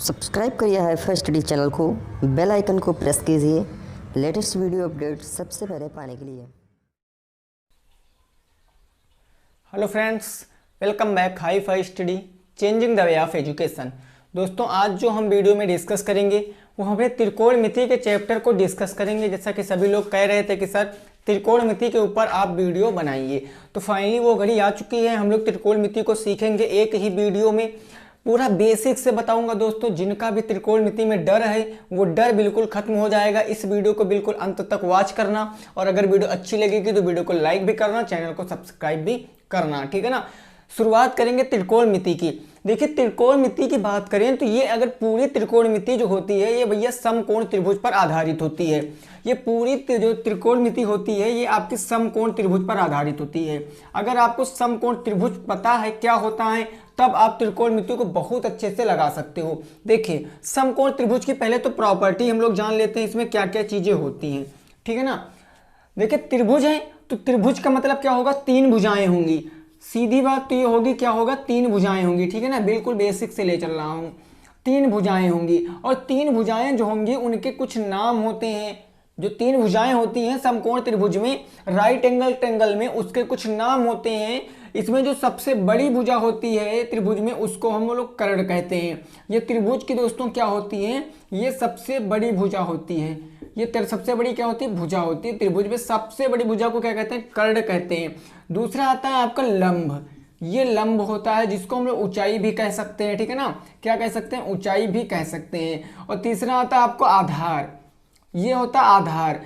Subscribe करिए hifi study channel को, bell icon को प्रेस कीजिए लेटेस्ट वीडियो अपडेट सबसे पहले पाने के लिए। Hello friends, welcome back hifi study changing the way of education. दोस्तों, आज जो हम वीडियो में डिस्कस करेंगे वो हमें त्रिकोणमिति के चैप्टर को डिस्कस करेंगे। जैसा कि सभी लोग कह रहे थे कि सर त्रिकोणमिति के ऊपर आप वीडियो बनाइए, तो फाइनली वो घड़ी आ चुकी है। हम लोग त्रिकोणमिति को सीखेंगे एक ही वीडियो में, पूरा बेसिक से बताऊंगा। दोस्तों, जिनका भी त्रिकोणमिति में डर है वो डर बिल्कुल खत्म हो जाएगा। इस वीडियो को बिल्कुल अंत तक वॉच करना, और अगर वीडियो अच्छी लगेगी तो वीडियो को लाइक भी करना, चैनल को सब्सक्राइब भी करना, ठीक है ना। शुरुआत करेंगे त्रिकोणमिति की। देखिए, त्रिकोणमिति की बात करें तो ये अगर पूरी त्रिकोणमिति जो होती है ये भैया समकोण त्रिभुज पर आधारित होती है। ये पूरी जो त्रिकोणमिति होती है ये आपकी समकोण त्रिभुज पर आधारित होती है। अगर आपको समकोण त्रिभुज पता है क्या होता है तब आप त्रिकोणमिति को बहुत अच्छे से लगा सकते हो। देखिए, समकोण त्रिभुज की पहले तो प्रॉपर्टी हम लोग जान लेते हैं, इसमें क्या क्या चीजें होती हैं, ठीक है ना। देखिए, त्रिभुज है तो त्रिभुज का मतलब क्या होगा, तीन भुजाएं होंगी। सीधी बात तो ये होगी, क्या होगा, तीन भुजाएं होंगी, ठीक है ना। बिल्कुल बेसिक से ले चल रहा हूं, तीन भुजाएं होंगी। और तीन भुजाएं जो होंगी उनके कुछ नाम होते हैं। जो तीन भुजाएं होती हैं समकोण त्रिभुज में, राइट एंगल ट्रायंगल में, उसके कुछ नाम होते हैं। इसमें जो सबसे बड़ी भुजा होती है त्रिभुज में उसको हम लोग कर्ण कहते हैं। ये त्रिभुज की दोस्तों क्या होती है, ये सबसे बड़ी भुजा होती है। ये सबसे बड़ी क्या होती है, भुजा होती है। त्रिभुज में सबसे बड़ी भुजा को क्या कहते हैं, कर्ण कहते हैं। दूसरा आता है आपका लंब। ये लंब होता है जिसको हम लोग ऊंचाई भी कह सकते हैं, ठीक है ना। क्या कह सकते हैं, ऊंचाई भी कह सकते हैं। और तीसरा आता है आपको आधार। ये होता है आधार।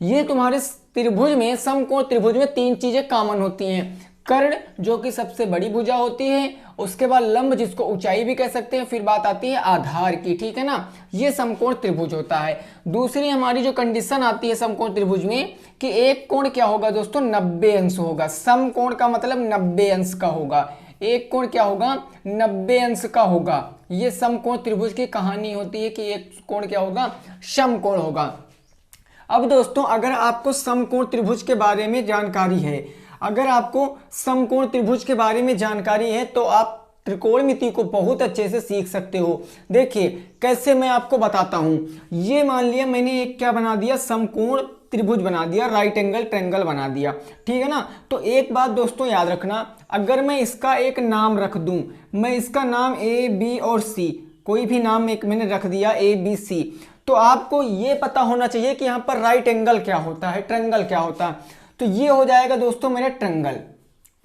ये तुम्हारे त्रिभुज में, समकोण त्रिभुज में तीन चीजें कॉमन होती हैं। कर्ण जो कि सबसे बड़ी भुजा होती है, उसके बाद लंब जिसको ऊंचाई भी कह सकते हैं, फिर बात आती है आधार की, ठीक है ना। ये समकोण त्रिभुज होता है। दूसरी हमारी जो कंडीशन आती है समकोण त्रिभुज में कि एक कोण क्या होगा दोस्तों, 90 अंश होगा। समकोण का मतलब 90 अंश का होगा। एक कोण क्या होगा, 90 अंश का होगा। ये समकोण त्रिभुज की कहानी होती है कि एक कोण क्या होगा, समकोण होगा। अब दोस्तों, अगर आपको समकोण त्रिभुज के बारे में जानकारी है, अगर आपको समकोण त्रिभुज के बारे में जानकारी है तो आप त्रिकोणमिति को बहुत अच्छे से सीख सकते हो। देखिए कैसे, मैं आपको बताता हूं। ये मान लिया मैंने एक क्या बना दिया, समकोण त्रिभुज बना दिया, राइट एंगल ट्रायंगल बना दिया, ठीक है ना। तो एक बात दोस्तों याद रखना, अगर मैं इसका एक नाम रख दूं, मैं इसका नाम ए बी और सी, कोई भी नाम एक मैंने रख दिया ए बी सी, तो आपको ये पता होना चाहिए कि यहाँ पर राइट एंगल क्या होता है, ट्रायंगल क्या होता है। तो ये हो जाएगा दोस्तों मेरा ट्रायंगल।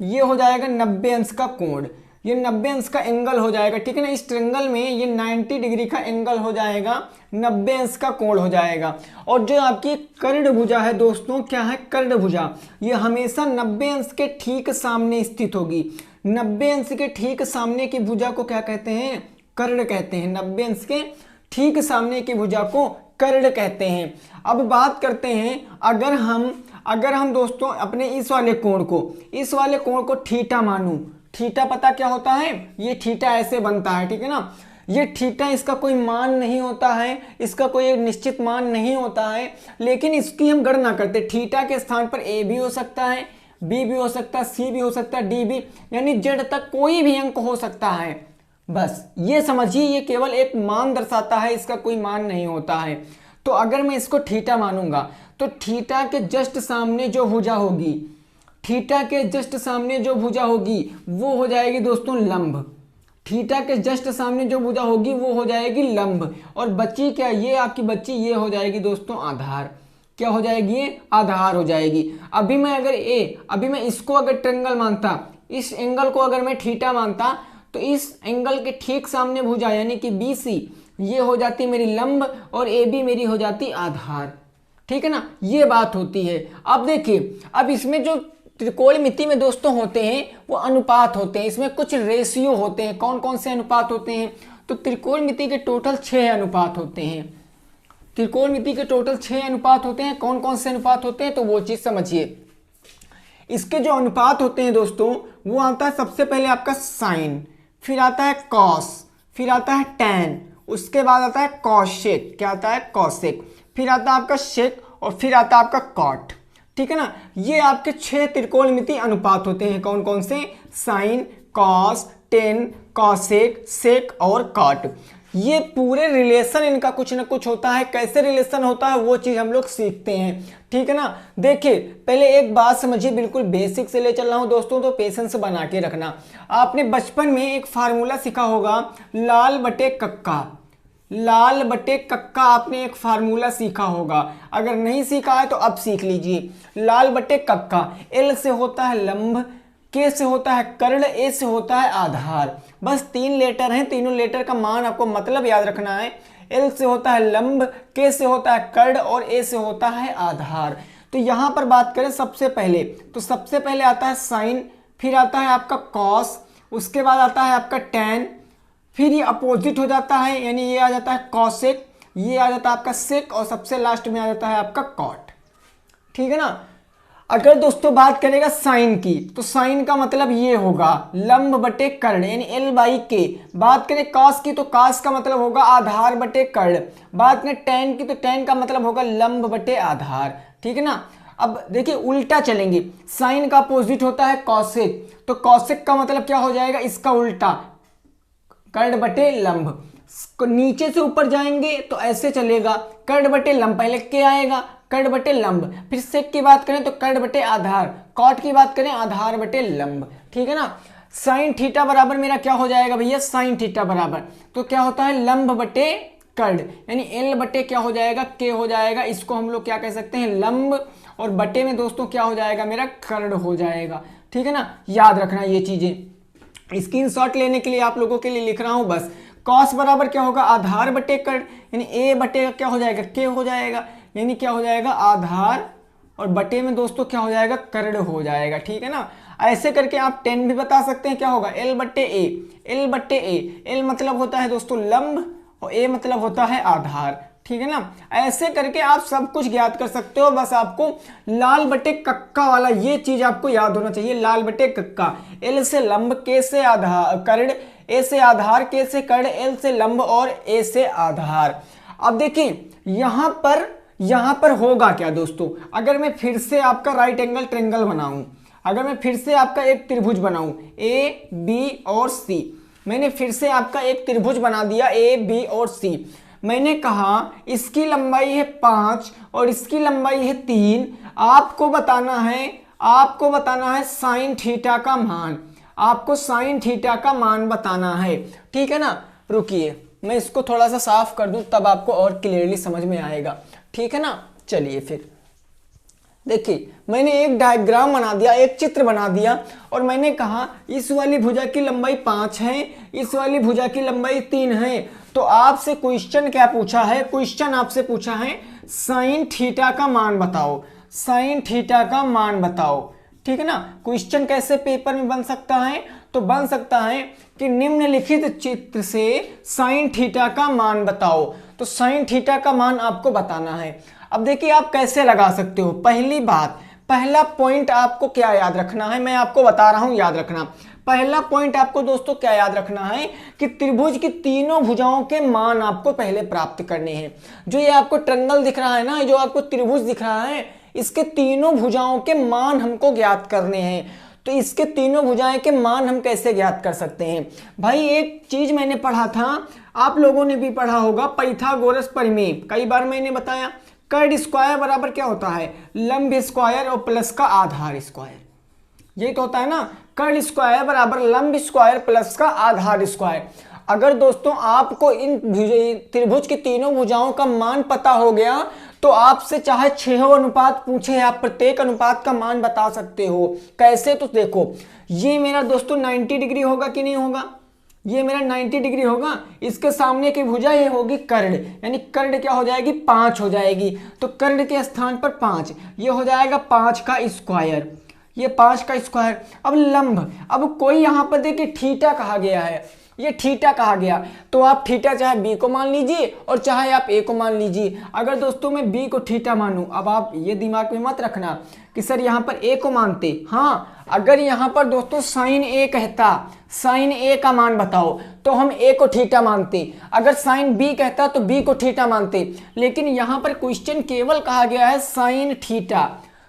ये हो जाएगा 90 अंश का कोण, ये 90 अंश का एंगल हो जाएगा, ठीक है ना। इस ट्रायंगल में ये 90 डिग्री का एंगल हो जाएगा, 90 अंश का कोण हो जाएगा। और जो आपकी कर्ण भुजा है दोस्तों, क्या है, कर्ण भुजा, ये हमेशा 90 अंश के ठीक सामने स्थित होगी। 90 अंश के ठीक सामने की भुजा को क्या कहते हैं, कर्ण कहते हैं। 90 अंश के ठीक सामने की भुजा को कर्ण कहते हैं। अब बात करते हैं, अगर हम दोस्तों अपने इस वाले कोण को थीटा मानूं, थीटा पता क्या होता है, ये थीटा ऐसे बनता है, ठीक है ना। ये थीटा, इसका कोई मान नहीं होता है, इसका कोई निश्चित मान नहीं होता है, लेकिन इसकी हम गणना करते हैं। थीटा के स्थान पर ए भी हो सकता है, बी भी हो सकता है, सी भी हो सकता है, डी भी, यानी जेड तक कोई भी अंक हो सकता है। बस ये समझिए, ये केवल एक मान दर्शाता है, इसका कोई मान नहीं होता है। तो अगर मैं इसको थीटा मानूंगा तो थीटा के जस्ट सामने जो भुजा होगी, थीटा के जस्ट सामने जो भुजा होगी वो हो जाएगी दोस्तों लंब। थीटा के जस्ट सामने जो भुजा होगी वो हो जाएगी लंब। और बची क्या, ये आपकी बच्ची, ये हो जाएगी दोस्तों आधार। क्या हो जाएगी, ये आधार हो जाएगी। अभी मैं इसको अगर ट्रायंगल मानता, इस एंगल को अगर मैं थीटा मानता, तो इस एंगल के ठीक सामने भुजा यानी कि BC, ये हो जाती मेरी लंब, और AB मेरी हो जाती आधार, ठीक है ना। ये बात होती है। अब देखिए, अब इसमें जो त्रिकोणमिति में दोस्तों होते हैं वो अनुपात होते हैं, इसमें कुछ रेशियो होते हैं। कौन कौन से अनुपात होते हैं, तो त्रिकोणमिति के टोटल 6 अनुपात होते हैं। त्रिकोणमिति के टोटल 6 अनुपात होते हैं। कौन कौन से अनुपात होते हैं, तो वो चीज समझिए। इसके जो अनुपात होते हैं दोस्तों, वो आता है सबसे पहले आपका साइन, फिर आता है कॉस, फिर आता है टैन, उसके बाद आता है कॉसेक, क्या आता है, कॉसेक, फिर आता है आपका शेक, और फिर आता है आपका कॉट, ठीक है ना। ये आपके 6 त्रिकोणमिति अनुपात होते हैं। कौन कौन से, साइन, कॉस, टेन, कॉसेक, सेक और कॉट। ये पूरे रिलेशन इनका कुछ ना कुछ होता है। कैसे रिलेशन होता है वो चीज हम लोग सीखते हैं, ठीक है ना। देखिए पहले एक बात समझिए, बिल्कुल बेसिक से ले चल रहा हूं दोस्तों, तो पेशेंस बना के रखना। आपने बचपन में एक फार्मूला सीखा होगा, लाल बटे कक्का। लाल बटे कक्का आपने एक फार्मूला सीखा होगा, अगर नहीं सीखा है तो अब सीख लीजिए। लाल बटे कक्का, एल से होता है लंब, के से होता है कर्ण, ए से होता है आधार। बस 3 लेटर हैं, तीनों लेटर का मान आपको मतलब याद रखना है। एल से होता है लंब, के से होता है कर्ण और ए से होता है आधार। तो यहां पर बात करें सबसे पहले, तो सबसे पहले आता है साइन, फिर आता है आपका कॉस, उसके बाद आता है आपका टैन, फिर ये अपोजिट हो जाता है, यानी ये आ जाता है कॉसेक, ये आ जाता है आपका सेक, और सबसे लास्ट में आ जाता है आपका कॉट, ठीक है ना। अगर दोस्तों बात करेगा साइन की, तो साइन का मतलब ये होगा लंब बटे कर्ण, यानी एल बाई के। बात करें कॉस की, तो कॉस का मतलब होगा आधार बटे कर्ण। बात करें टैन की, तो टैन का मतलब होगा लंब बटे आधार, ठीक है ना। अब देखिए उल्टा चलेंगे, साइन का अपोजिट होता है कॉसेक, तो कॉसेक का मतलब क्या हो जाएगा, इसका उल्टा कर्ण बटे लंब। नीचे से ऊपर जाएंगे तो ऐसे चलेगा, कर्ण बटे लंब, पहले के आएगा, कर्ण बटे लंब, फिर सेक की बात करें तो कर्ण बटे आधार, कॉट की बात करें आधार बटे लंब, ठीक है ना। साइन थीटा बराबर मेरा क्या हो जाएगा भैया, साइन थीटा बराबर तो क्या होता है लंब बटे कर्ण, यानी एल बटे क्या हो जाएगा, के हो जाएगा। इसको हम लोग क्या कह सकते हैं, लंब, और बटे में दोस्तों क्या हो जाएगा मेरा, कर्ण हो जाएगा, ठीक है ना। याद रखना ये चीजें, स्क्रीनशॉट लेने के लिए आप लोगों के लिए लिख रहा हूं बस। कॉस बराबर क्या होगा, आधार बटे कर्ण, यानी ए बटे क्या हो जाएगा, के हो जाएगा, यानी क्या हो जाएगा आधार, और बटे में दोस्तों क्या हो जाएगा, कर्ण हो जाएगा, ठीक है ना। ऐसे करके आप 10 भी बता सकते हैं, क्या होगा एल बटे ए, एल बटे ए, एल मतलब होता है दोस्तों लंब और ए मतलब होता है आधार, ठीक है ना। ऐसे करके आप सब कुछ ज्ञात कर सकते हो, बस आपको लाल बटे कक्का वाला ये चीज आपको याद होना चाहिए। लाल बटे कक्का, एल से लंब, के से आधार कर्ण, ए से आधार, के से कर्ण, एल से लंब और ए से आधार। अब देखिए यहां पर होगा क्या दोस्तों, अगर मैं फिर से आपका राइट एंगल ट्रायंगल बनाऊं, अगर मैं फिर से आपका एक त्रिभुज बनाऊं ए बी और सी, मैंने फिर से आपका एक त्रिभुज बना दिया ए बी और सी। मैंने कहा इसकी लंबाई है 5 और इसकी लंबाई है 3। आपको बताना है साइन थीटा का मान, आपको साइन थीटा का मान बताना है, ठीक है ना। रुकिए मैं इसको थोड़ा सा साफ कर दूं, तब आपको और क्लियरली समझ में आएगा, ठीक है ना। चलिए फिर देखिए, मैंने एक डायग्राम बना दिया, एक चित्र बना दिया, और मैंने कहा इस वाली भुजा की लंबाई 5 है, इस वाली भुजा की लंबाई 3 है। तो आपसे क्वेश्चन क्या पूछा है, क्वेश्चन आपसे पूछा है साइन थीटा का मान बताओ, साइन थीटा का मान बताओ, ठीक है ना। क्वेश्चन कैसे पेपर में बन सकता है, तो बन सकता है कि निम्नलिखित चित्र से साइन थीटा का मान बताओ। तो साइन थीटा का मान आपको बताना है। अब देखिए आप कैसे लगा सकते हो। पहली बात, पहला पॉइंट आपको क्या याद रखना है, मैं आपको बता रहा हूं याद रखना। पहला पॉइंट आपको दोस्तों क्या याद रखना है कि त्रिभुज की तीनों भुजाओं के मान आपको पहले प्राप्त करने हैं। जो ये आपको ट्रायंगल दिख रहा है ना, जो आपको त्रिभुज दिख रहा है, इसके तीनों भुजाओं के मान हमको ज्ञात करने हैं। तो इसके तीनों भुजाएं के मान हम कैसे ज्ञात कर सकते हैं भाई। एक चीज मैंने पढ़ा था, आप लोगों ने भी पढ़ा होगा, पाइथागोरस प्रमेय, कई बार मैंने बताया। कर्ण स्क्वायर बराबर क्या होता है, लंब स्क्वायर और प्लस का आधार स्क्वायर, यही तो होता है ना। कर्ण स्क्वायर बराबर लंब स्क्वायर प्लस का आधार स्क्वायर। अगर दोस्तों आपको इन त्रिभुज की तीनों भुजाओं का मान पता हो गया, तो आपसे चाहे 6 अनुपात पूछे, आप प्रत्येक अनुपात का मान बता सकते हो। कैसे, तो देखो ये मेरा दोस्तों 90 डिग्री होगा कि नहीं होगा, ये मेरा 90 डिग्री होगा। इसके सामने की भुजा ये होगी कर्ण, यानी कर्ण क्या हो जाएगी, 5 हो जाएगी। तो कर्ण के स्थान पर 5, ये हो जाएगा 5 का स्क्वायर, ये 5 का स्क्वायर। अब लंब, अब कोई यहां पर देखिए थीटा कहा गया है, ये थीटा कहा गया, तो आप थीटा चाहे बी को मान लीजिए और चाहे आप ए को मान लीजिए। अगर दोस्तों मैं बी को थीटा मानूं, अब आप ये दिमाग में मत रखना कि सर यहां पर ए को मानते, हाँ अगर यहां पर दोस्तों साइन ए कहता, साइन ए का मान बताओ, तो हम ए को थीटा मानते। अगर साइन बी कहता तो बी को थीटा मानते। लेकिन यहां पर क्वेश्चन केवल कहा गया है साइन थीटा,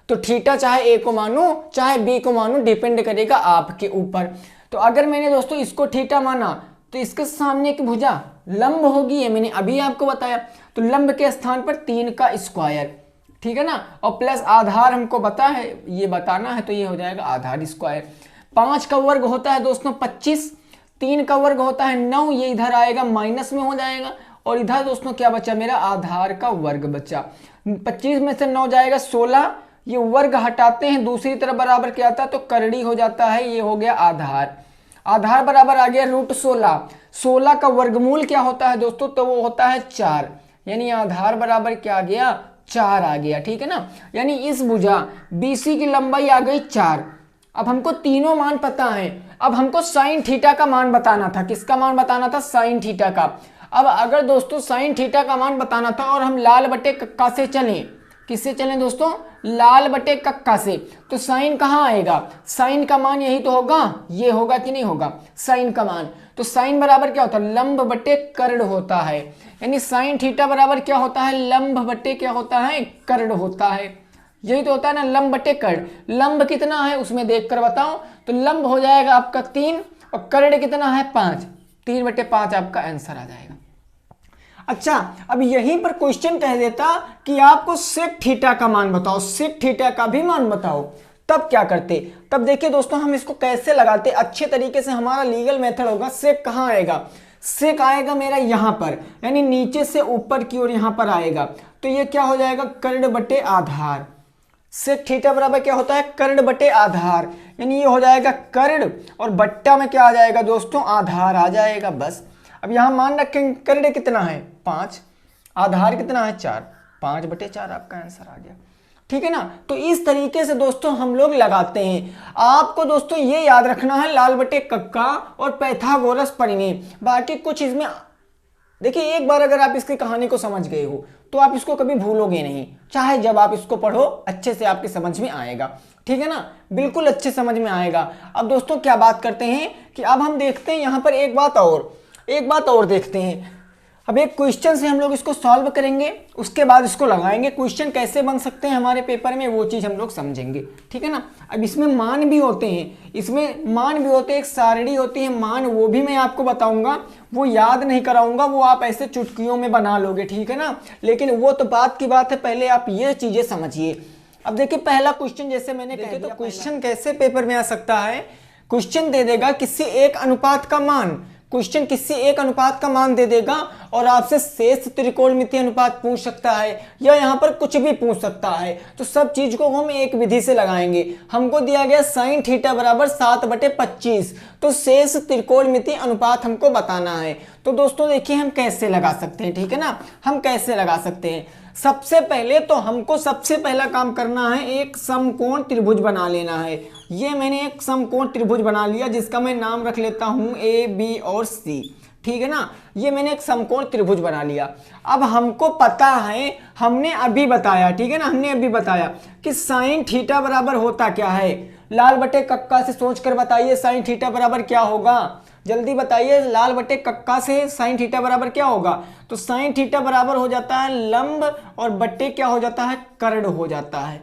तो थीटा चाहे ए को मानो चाहे बी को मानो, डिपेंड करेगा आपके ऊपर। तो अगर मैंने दोस्तों इसको थीटा माना, तो इसके सामने की भुजा लंब होगी, ये मैंने अभी आपको बताया। तो लंब के स्थान पर 3 का स्क्वायर, ठीक है ना, और प्लस आधार हमको पता है, ये बताना है, तो ये हो जाएगा आधार स्क्वायर। 5 का वर्ग होता है दोस्तों 25, 3 का वर्ग होता है 9, ये इधर आएगा माइनस में हो जाएगा, और इधर दोस्तों क्या बचा मेरा, आधार का वर्ग बचा। 25 में से 9 जाएगा 16, ये वर्ग हटाते हैं दूसरी तरफ बराबर क्या आता है, तो करड़ी हो जाता है, ये हो गया आधार। आधार बराबर आ गया √16। 16 का वर्गमूल क्या होता है दोस्तों, तो वो होता है 4, यानी आधार बराबर क्या आ गया, 4 आ गया, ठीक है ना। यानी इस भुजा BC की लंबाई आ गई 4। अब हमको तीनों मान पता है, अब हमको साइन थीटा का मान बताना था। किसका मान बताना था, साइन थीटा का। अब अगर दोस्तों साइन थीटा का मान बताना था और हम लाल बटे कक्का से चलें, किससे चलें दोस्तों, लाल बटे कक्का से, तो साइन कहाँ आएगा, साइन का मान यही तो होगा, ये होगा कि नहीं होगा साइन का मान। तो साइन बराबर क्या होता है, लंब बटे कर्ण होता है, यानी साइन थीटा बराबर क्या होता है, लंब बटे क्या होता है, कर्ण होता है। यही तो होता है ना, लंब बटे कर्ण। लंब कितना है उसमें देख कर बताओ, तो लंब हो जाएगा आपका 3 और कर्ण कितना है 5, 3/5 आपका आंसर आ जाएगा। अच्छा, अब यहीं पर क्वेश्चन कह देता कि आपको सेक थीटा का मान बताओ, सेक थीटा का भी मान बताओ, तब क्या करते। तब देखिए दोस्तों हम इसको कैसे लगाते अच्छे तरीके से। हमारा लीगल मेथड होगा, सेक कहाँ आएगा, सेक आएगा मेरा यहाँ पर, यानी नीचे से ऊपर की ओर यहाँ पर आएगा, तो ये क्या हो जाएगा, कर्ण बटे आधार। सेक थीटा बराबर क्या होता है, कर्ण बटे आधार, यानी ये हो जाएगा कर्ण और बट्टा में क्या आ जाएगा दोस्तों, आधार आ जाएगा बस। अब यहां मान रखेंगे कर्ण कितना है 5, आधार कितना है 4, 5/4 आपका आंसर आ गया, ठीक है ना। तो इस तरीके से दोस्तों हम लोग लगाते हैं। आपको दोस्तों ये याद रखना है, लाल बटे कक्का और पैथागोरस परिमेय। बाकी कुछ इसमें देखिए, एक बार अगर आप इसकी कहानी को समझ गए हो तो आप इसको कभी भूलोगे नहीं, चाहे जब आप इसको पढ़ो अच्छे से आपकी समझ में आएगा, ठीक है ना, बिल्कुल अच्छे समझ में आएगा। अब दोस्तों क्या बात करते हैं कि अब हम देखते हैं यहां पर एक बात और देखते हैं। अब एक क्वेश्चन से हम लोग इसको सॉल्व करेंगे, उसके बाद इसको लगाएंगे। क्वेश्चन कैसे बन सकते हैं हमारे पेपर में, वो चीज़ हम लोग समझेंगे, ठीक है ना। अब इसमें मान भी होते हैं, एक सारणी होती है मान, वो भी मैं आपको बताऊंगा, वो याद नहीं कराऊंगा, वो आप ऐसे चुटकियों में बना लोगे, ठीक है ना। लेकिन वो तो बात की बात है, पहले आप ये चीज़ें समझिए। अब देखिए पहला क्वेश्चन जैसे मैंने कहा, तो क्वेश्चन कैसे पेपर में आ सकता है, क्वेश्चन दे देगा किसी एक अनुपात का मान, क्वेश्चन किसी एक अनुपात का मान दे देगा और आपसे शेष त्रिकोणमितीय अनुपात पूछ सकता है, या यहाँ पर कुछ भी पूछ सकता है। तो सब चीज को हम एक विधि से लगाएंगे। हमको दिया गया साइन थीटा बराबर 7/25, तो शेष त्रिकोणमितीय अनुपात हमको बताना है। तो दोस्तों देखिए हम कैसे लगा सकते हैं, ठीक है ना, हम कैसे लगा सकते हैं। सबसे पहले तो हमको सबसे पहला काम करना है, एक समकोण त्रिभुज बना लेना है। ये मैंने एक समकोण त्रिभुज बना लिया, जिसका मैं नाम रख लेता हूं A, B और C, ठीक है ना। ये मैंने एक समकोण त्रिभुज बना लिया। अब हमको पता है, हमने अभी बताया, ठीक है ना, हमने अभी बताया कि साइन थीटा बराबर होता क्या है। लाल बटे कक्का से सोचकर बताइए साइन थीटा बराबर क्या होगा, जल्दी बताइए। लाल बटे कक्का से साइन थीटा बराबर क्या होगा, तो साइन थीटा बराबर हो जाता है लंब और बटे क्या हो जाता है, कर्ण हो जाता है।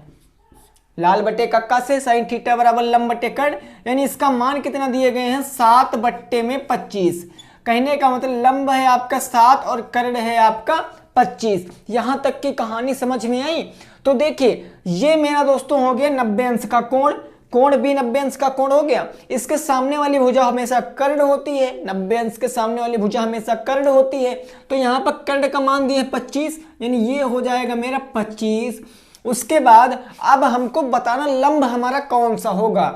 लाल बटे कक्का से साइन थीटा बराबर लंब बटे कर्ण, यानी इसका मान कितना दिए गए हैं, 7/25। कहने का मतलब लंब है आपका 7 और कर्ण है आपका 25। यहां तक की कहानी समझ में आई। तो देखिए ये मेरा दोस्तों हो गया 90 अंश का कोण, कोण भी 90 अंश का कोण हो गया। इसके सामने वाली भुजा हमेशा कर्ण होती है, 90 अंश के सामने वाली भुजा हमेशा कर्ण होती है। तो यहाँ पर कर्ण का मान दिए 25, यानी ये हो जाएगा मेरा 25। उसके बाद अब हमको बताना लंब हमारा कौन सा होगा।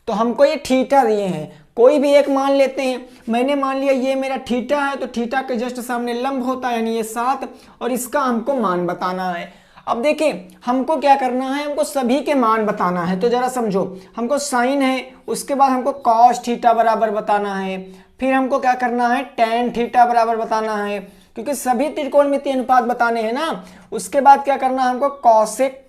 तो हमको ये थीटा दिए हैं, कोई भी एक मान लेते हैं। मैंने मान लिया ये मेरा थीटा है, तो थीटा के जस्ट सामने लंब होता है, यानी ये 7, और इसका हमको मान बताना है। अब देखिए हमको क्या करना है, हमको सभी के मान बताना है। तो जरा समझो, हमको साइन है, उसके बाद हमको कॉस थीटा बराबर बताना है, फिर हमको क्या करना है, टेन थीटा बराबर बताना है, क्योंकि सभी त्रिकोणमितीय अनुपात बताने हैं ना। उसके बाद क्या करना है, हमको कॉसेक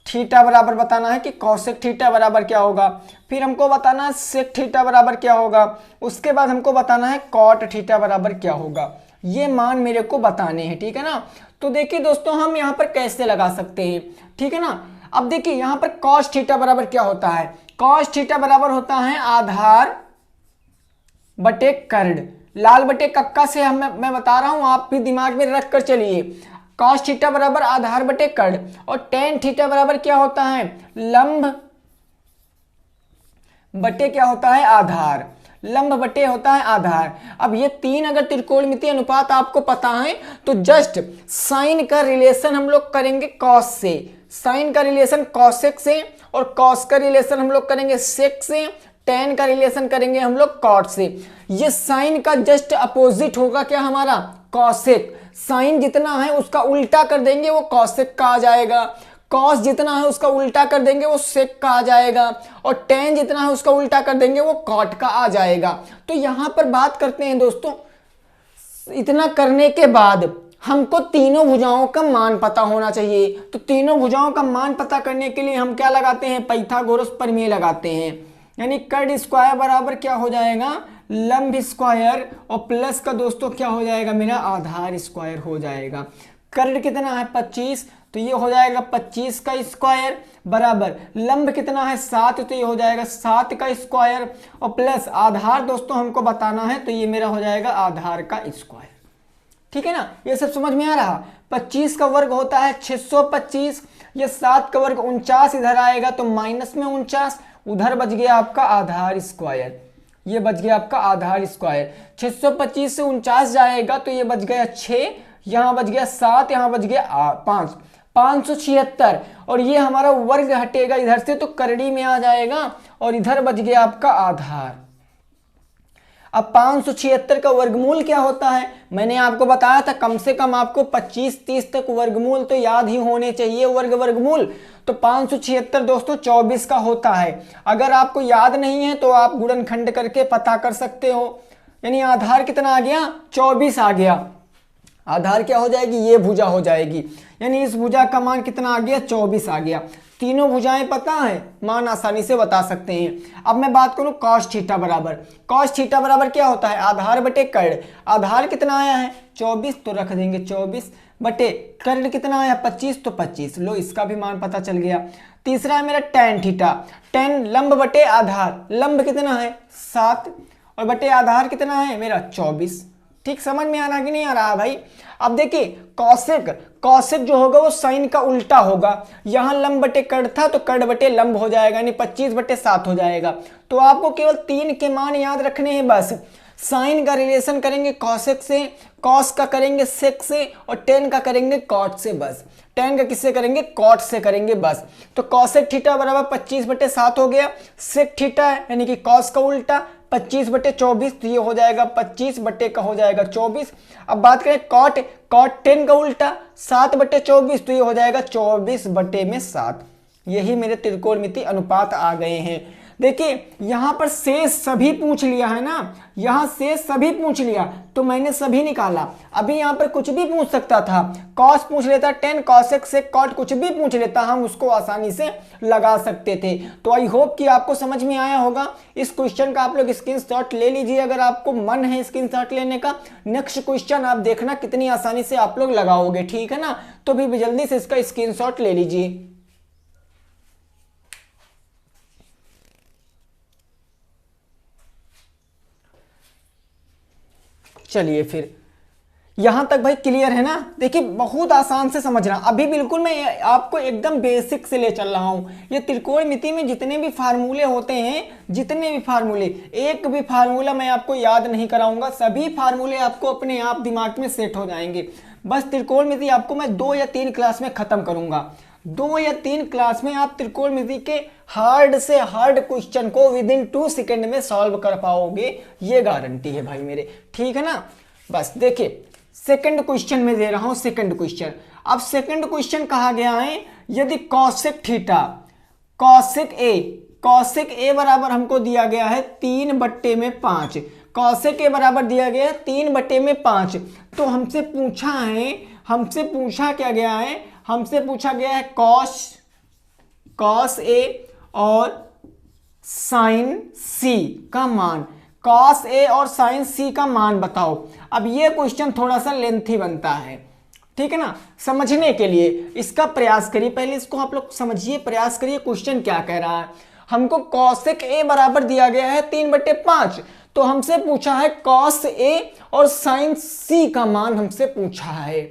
थीटा बराबर बताना है कि कॉसेक थीटा बराबर क्या होगा। फिर हमको बताना है सेक थीटा बराबर क्या होगा। उसके बाद हमको बताना है कॉट थीटा बराबर क्या होगा। ये मान मेरे को बताने हैं, ठीक है ना। तो देखिए दोस्तों हम यहाँ पर कैसे लगा सकते हैं, ठीक है ना। अब देखिए यहाँ पर कॉस थीटा बराबर क्या होता है, कॉस थीटा बराबर होता है आधार बटे कर्ण। लाल बटे कक्का से मैं बता रहा हूं, आप भी दिमाग में रख कर चलिए। कॉस थीटा बराबर आधार बटे कर्ण, और टेन थीटा बराबर क्या होता है, लंब बटे क्या होता है, आधार। लंब बटे होता है आधार। अब ये तीन अगर त्रिकोणमितीय अनुपात आपको पता है तो जस्ट साइन का रिलेशन हम लोग करेंगे कॉस से, साइन का रिलेशन कॉसेक से, और कॉस का रिलेशन हम लोग करेंगे सेक से, टेन का रिलेशन करेंगे हम लोग कॉट से। ये साइन का जस्ट अपोजिट होगा क्या हमारा, कॉसेक। साइन जितना है उसका उल्टा कर देंगे वो कॉसेक का आ जाएगा, कॉस जितना है उसका उल्टा कर देंगे वो सेक का आ जाएगा, और टेन जितना है उसका उल्टा कर देंगे वो कॉट का आ जाएगा। तो यहां पर बात करते हैं दोस्तों, इतना करने के बाद हमको तीनों भुजाओं का मान पता होना चाहिए। तो तीनों भुजाओं का मान पता करने के लिए हम क्या लगाते हैं, पाइथागोरस प्रमेय लगाते हैं। यानी कर्ण स्क्वायर बराबर क्या हो जाएगा, लंब स्क्वायर, और प्लस का दोस्तों क्या हो जाएगा, मेरा आधार स्क्वायर हो जाएगा। कर्ण कितना है 25, तो ये हो जाएगा 25 का स्क्वायर, बराबर लंब कितना है 7, तो ये हो जाएगा 7 का स्क्वायर, और प्लस आधार दोस्तों हमको बताना है, तो ये मेरा हो जाएगा आधार का स्क्वायर। ठीक है ना, ये सब समझ में आ रहा। 25 का वर्ग होता है 625, ये 7 का वर्ग 49 इधर आएगा तो माइनस में 49, उधर बच गया आपका आधार स्क्वायर, ये बच गया आपका आधार स्क्वायर। 625 से 49 जाएगा तो ये बच गया 6, यहां बच गया 7, यहां बच गया 5, 576, और ये हमारा वर्ग हटेगा इधर से तो करड़ी में आ जाएगा, और इधर बच गया आपका आधार। अब 576 का वर्गमूल क्या होता है, मैंने आपको बताया था कम से कम आपको 25-30 तक वर्गमूल तो याद ही होने चाहिए, वर्गमूल। तो 576 दोस्तों 24 का होता है। अगर आपको याद नहीं है तो आप गुणनखंड करके पता कर सकते हो। यानी आधार कितना आ गया, 24 आ गया। आधार क्या हो जाएगी, ये भुजा हो जाएगी, यानी इस भुजा का मान कितना आ गया, 24 आ गया। तीनों भुजाएं पता है, मान आसानी से बता सकते हैं। अब मैं बात करूं कॉस थीटा बराबर, कॉस थीटा बराबर क्या होता है, आधार बटे कर्ण। आधार कितना आया है 24, तो रख देंगे 24 बटे कर्ण कितना आया 25, तो 25। लो इसका भी मान पता चल गया। तीसरा है मेरा टेन थीटा, टेन लंब बटे आधार, लंब कितना है 7, और बटे आधार कितना है मेरा 24। ठीक समझ में आ रहा कि नहीं आ रहा भाई। अब देखिए कौशिक, कौशिक जो होगा वो साइन का उल्टा होगा। यहां लंब बटे कर्ण था तो कर्ण बटे लंब हो जाएगा, यानी 25 बटे 7 हो जाएगा। तो आपको केवल 3 के मान याद रखने हैं बस। साइन का रिलेशन करेंगे कौशिक से, कॉस का करेंगे सेक से, और टेन का करेंगे कॉट से बस। टेन का किससे करेंगे, कॉट से करेंगे बस। तो कौशिक थीटा बराबर 25 बटे 7 हो गया। सेक थीटा है यानी कि कॉस का उल्टा 25 बटे 24, तो ये हो जाएगा 25 बटे का हो जाएगा 24। अब बात करें कॉट, कॉट 10 का उल्टा 7 बटे 24, तो ये हो जाएगा 24 बटे में 7। यही मेरे त्रिकोणमितीय अनुपात आ गए हैं। देखिए यहां पर शेष सभी पूछ लिया है ना, यहां शेष सभी पूछ लिया तो मैंने सभी निकाला। अभी यहां पर कुछ भी पूछ सकता था, कॉस पूछ लेता, 10 कॉसेक से कॉट कुछ भी पूछ लेता, हम उसको आसानी से लगा सकते थे। तो आई होप कि आपको समझ में आया होगा। इस क्वेश्चन का आप लोग स्क्रीनशॉट ले लीजिए अगर आपको मन है स्क्रीनशॉट लेने का। नेक्स्ट क्वेश्चन आप देखना कितनी आसानी से आप लोग लगाओगे, ठीक है ना। तो भी जल्दी से इसका स्क्रीनशॉट ले लीजिए। चलिए फिर यहां तक भाई क्लियर है ना। देखिए बहुत आसान से समझना, अभी बिल्कुल मैं आपको एकदम बेसिक से ले चल रहा हूं। ये त्रिकोणमिति में जितने भी फार्मूले होते हैं, जितने भी फार्मूले, एक भी फार्मूला मैं आपको याद नहीं कराऊंगा, सभी फार्मूले आपको अपने आप दिमाग में सेट हो जाएंगे। बस त्रिकोणमिति आपको मैं 2 या 3 क्लास में खत्म करूंगा। 2 या 3 क्लास में आप त्रिकोणमिति के हार्ड से हार्ड क्वेश्चन को विदिन 2 सेकेंड में सॉल्व कर पाओगे, ये गारंटी है भाई मेरे, ठीक है ना। बस देखिए सेकंड क्वेश्चन में दे रहा हूं, सेकंड क्वेश्चन। अब सेकंड क्वेश्चन कहा गया है, यदि कौशिक थीटा, कौशिक ए बराबर हमको दिया गया है 3 बट्टे में 5, कौशिक ए बराबर दिया गया है 3 बट्टे में 5। तो हमसे पूछा क्या गया है, हमसे पूछा गया है कॉस ए और साइन सी का मान, कॉस ए और साइन सी का मान बताओ। अब ये क्वेश्चन थोड़ा सा लेंथी बनता है, ठीक है ना। समझने के लिए इसका प्रयास करिए, पहले इसको आप लोग समझिए, प्रयास करिए क्वेश्चन क्या कह रहा है। हमको कौशिक ए बराबर दिया गया है 3 बटे 5, तो हमसे पूछा है कॉस ए और साइन सी का मान हमसे पूछा है,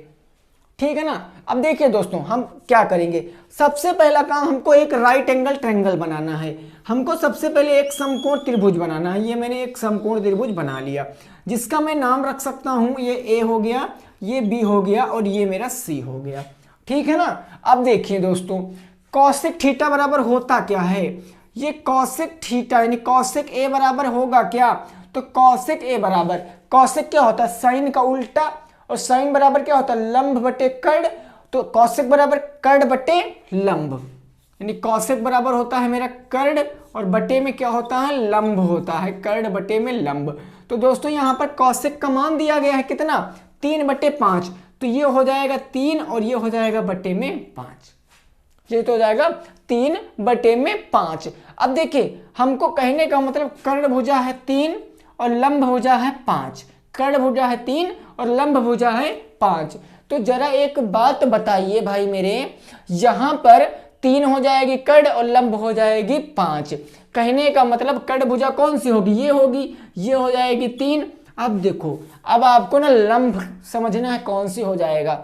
ठीक है ना। अब देखिए दोस्तों हम क्या करेंगे, सबसे पहला काम हमको एक राइट एंगल ट्रायंगल बनाना है। हमको सबसे पहले एक समकोण त्रिभुज बनाना है। ये मैंने एक समकोण त्रिभुज बना लिया, जिसका मैं नाम रख सकता हूं, ये ए हो गया, ये बी हो गया और ये मेरा सी हो गया, ठीक है ना। अब देखिए दोस्तों कॉसेक थीटा बराबर होता क्या है, ये कॉसेक थीटा यानी कॉसेक ए बराबर होगा क्या, तो कॉसेक ए बराबर, कॉसेक क्या होता है साइन का उल्टा, और साइन बराबर क्या होता है लंब बटे कर्ण, तो कॉसेक बराबर कर्ण बटे लंब, यानी कॉसेक बराबर होता है मेरा कर्ण और बटे में क्या होता है लंब होता है, कर्ण बटे में लंब। तो दोस्तों यहाँ पर कॉसेक का मान दिया गया है कितना 3/5, तो ये हो जाएगा 3 और ये हो जाएगा बटे में 5, ये तो हो जाएगा 3/5। अब देखिए हमको कहने का मतलब कर्ण भुजा है 3 और लंब भुजा है 5, कर्ण भुजा है 3 और लंब भुजा है 5। तो जरा एक बात बताइए भाई मेरे, यहां पर 3 हो जाएगी कर्ण और लंब हो जाएगी 5, कहने का मतलब कर्ण भुजा कौन सी होगी, ये होगी, ये हो जाएगी 3। अब देखो अब आपको ना लंब समझना है कौन सी हो जाएगा।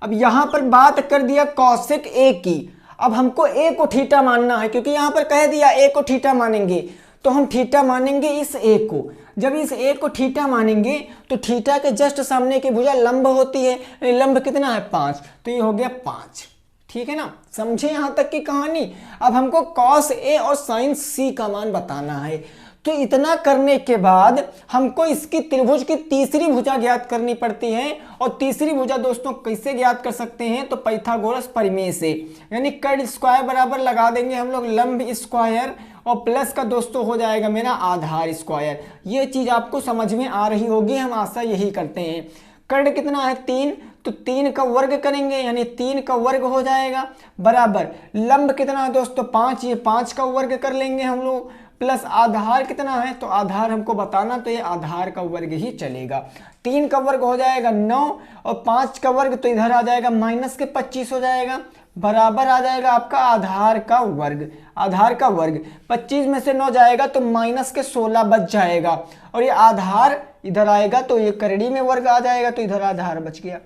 अब यहां पर बात कर दिया कॉसेक ए की, अब हमको ए को थीटा मानना है, क्योंकि यहां पर कह दिया ए को थीटा मानेंगे, तो हम थीटा मानेंगे इस ए को। जब इस ए को थीटा मानेंगे तो थीटा के जस्ट सामने की भुजा लंब होती है, लंब कितना है 5, तो ये हो गया 5, ठीक है ना। समझे यहां तक की कहानी। अब हमको कॉस ए और साइन सी का मान बताना है, तो इतना करने के बाद हमको इसकी त्रिभुज की तीसरी भुजा ज्ञात करनी पड़ती है, और तीसरी भुजा दोस्तों कैसे ज्ञात कर सकते हैं, तो पाइथागोरस प्रमेय से, यानी कर्ण स्क्वायर बराबर लगा देंगे हम लोग लंब स्क्वायर, और प्लस का दोस्तों हो जाएगा मेरा आधार स्क्वायर। ये चीज आपको समझ में आ रही होगी, हम आशा यही करते हैं। कर्ण कितना है 3, तो 3 का वर्ग करेंगे यानी 3 का वर्ग हो जाएगा, बराबर लंब कितना है दोस्तों 5, ये 5 का वर्ग कर लेंगे हम लोग, प्लस आधार कितना है, तो आधार हमको बताना, तो ये आधार का वर्ग ही चलेगा। 3 का वर्ग हो जाएगा 9 और 5 का वर्ग तो इधर आ जाएगा माइनस के 25 हो जाएगा, बराबर आ जाएगा आपका आधार का वर्ग। आधार का वर्ग 25 में से 9 जाएगा तो माइनस के 16 बच जाएगा, और ये आधार इधर आएगा तो ये करड़ी में वर्ग आ जाएगा, तो इधर आधार बच गया।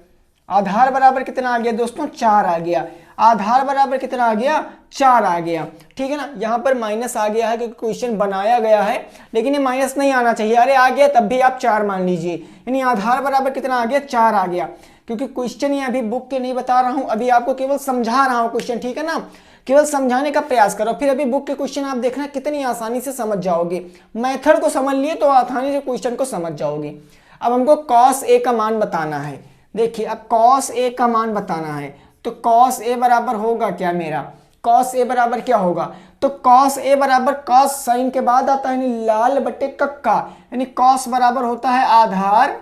आधार बराबर कितना आ गया दोस्तों 4 आ गया, आधार बराबर कितना आ गया 4 आ गया, ठीक है ना। यहाँ पर माइनस आ गया है क्योंकि क्वेश्चन बनाया गया है, लेकिन ये माइनस नहीं आना चाहिए, अरे आ गया तब भी आप 4 मान लीजिए, यानी आधार बराबर कितना आ गया 4 आ गया, क्योंकि क्वेश्चन ये अभी बुक के नहीं बता रहा हूं, अभी आपको केवल समझा रहा हूं क्वेश्चन, ठीक है ना, केवल समझाने का प्रयास करो, फिर अभी बुक के क्वेश्चन आप देखना कितनी आसानी से समझ जाओगे, मेथड को समझ लिए तो आसानी से क्वेश्चन को समझ जाओगे। अब हमको कॉस ए का मान बताना है, देखिए अब कॉस ए का मान बताना है, तो कॉस ए बराबर होगा क्या मेरा, कॉस ए बराबर क्या होगा, तो कॉस ए बराबर कॉस साइन के बाद आता है यानी लाल बटे कक्का, यानी कॉस बराबर होता है आधार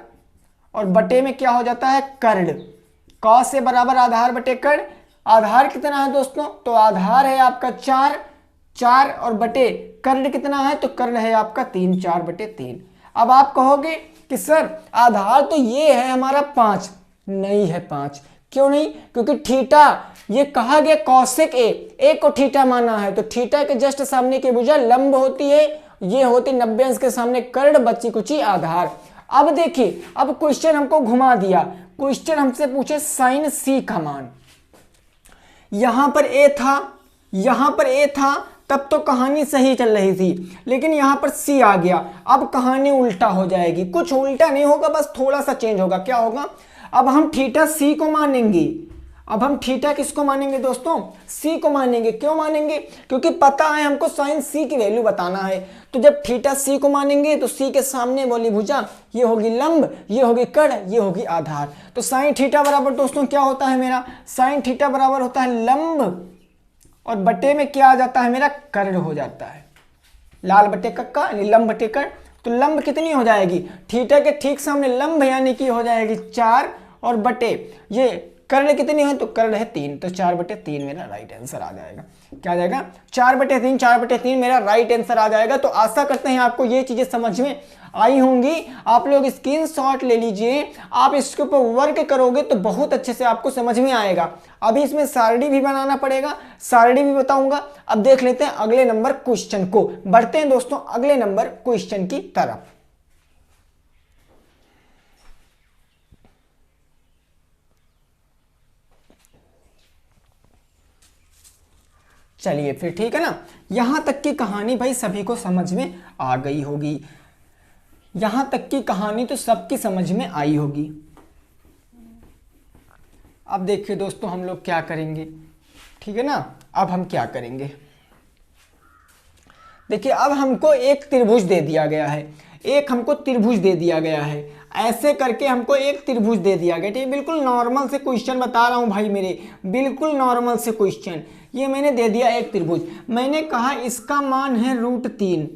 और बटे में क्या हो जाता है कर्ण, कॉस ए बराबर आधार बटे कर्ण। आधार कितना है दोस्तों, तो आधार है आपका 4 और बटे कर्ण कितना है, तो कर्ण है आपका 3, 4/3। अब आप कहोगे कि सर आधार तो ये है हमारा 5, नहीं है 5, क्यों नहीं, क्योंकि थीटा ये कहा गया कॉसेक ए को थीटा माना है, तो थीटा के जस्ट सामने की भुजा लंब होती है, ये होती 90 अंश के सामने कर्ण, बची कुची आधार। अब देखिए अब क्वेश्चन हमको घुमा दिया, क्वेश्चन हमसे पूछे साइन सी का मान, यहां पर ए था, यहां पर ए था, तब तो कहानी सही चल रही थी, लेकिन यहां पर सी आ गया, अब कहानी उल्टा हो जाएगी। कुछ उल्टा नहीं होगा, बस थोड़ा सा चेंज होगा। क्या होगा, अब हम थीटा सी को मानेंगे, अब हम थीटा किसको मानेंगे दोस्तों, सी को मानेंगे। क्यों मानेंगे, क्योंकि पता है हमको साइन सी की वैल्यू बताना है, तो जब थीटा सी को मानेंगे तो सी के सामने वाली भुजा ये होगी लंब, ये होगी कर्ण, ये होगी आधार, तो साइन थीटा बराबर दोस्तों क्या होता है मेरा, साइन थीटा बराबर होता है लंब और बटे में क्या आ जाता है मेरा कर्ण हो जाता है, लाल बटे कक्का यानी लंब बटे कर्ण। तो लंब कितनी हो जाएगी, थीटा के ठीक सामने लंब यानी कि हो जाएगी 4 और बटे ये कर्ण कितनी है, तो कर्ण है 3, तो 4/3 मेरा राइट आंसर आ जाएगा। क्या आ जाएगा, 4/3, 4/3 मेरा राइट आंसर आ जाएगा। तो आशा करते हैं आपको ये चीजें समझ में आई होंगी। आप लोग स्क्रीनशॉट ले लीजिए, आप इसके ऊपर वर्क करोगे तो बहुत अच्छे से आपको समझ में आएगा। अभी इसमें सारणी भी बनाना पड़ेगा, सारणी भी बताऊंगा। अब देख लेते हैं अगले नंबर क्वेश्चन को, बढ़ते हैं दोस्तों अगले नंबर क्वेश्चन की तरफ। चलिए फिर ठीक है ना, यहां तक की कहानी भाई सभी को समझ में आ गई होगी, यहां तक की कहानी तो सबकी समझ में आई होगी। अब देखिए दोस्तों हम लोग क्या करेंगे, ठीक है ना। अब हम क्या करेंगे, देखिए अब हमको एक त्रिभुज दे दिया गया है, एक हमको त्रिभुज दे दिया गया है, ऐसे करके हमको एक त्रिभुज दे दिया गया। ठीक है, बिल्कुल नॉर्मल से क्वेश्चन बता रहा हूं भाई मेरे, बिल्कुल नॉर्मल से क्वेश्चन। ये मैंने दे दिया एक त्रिभुज, मैंने कहा इसका मान है √3,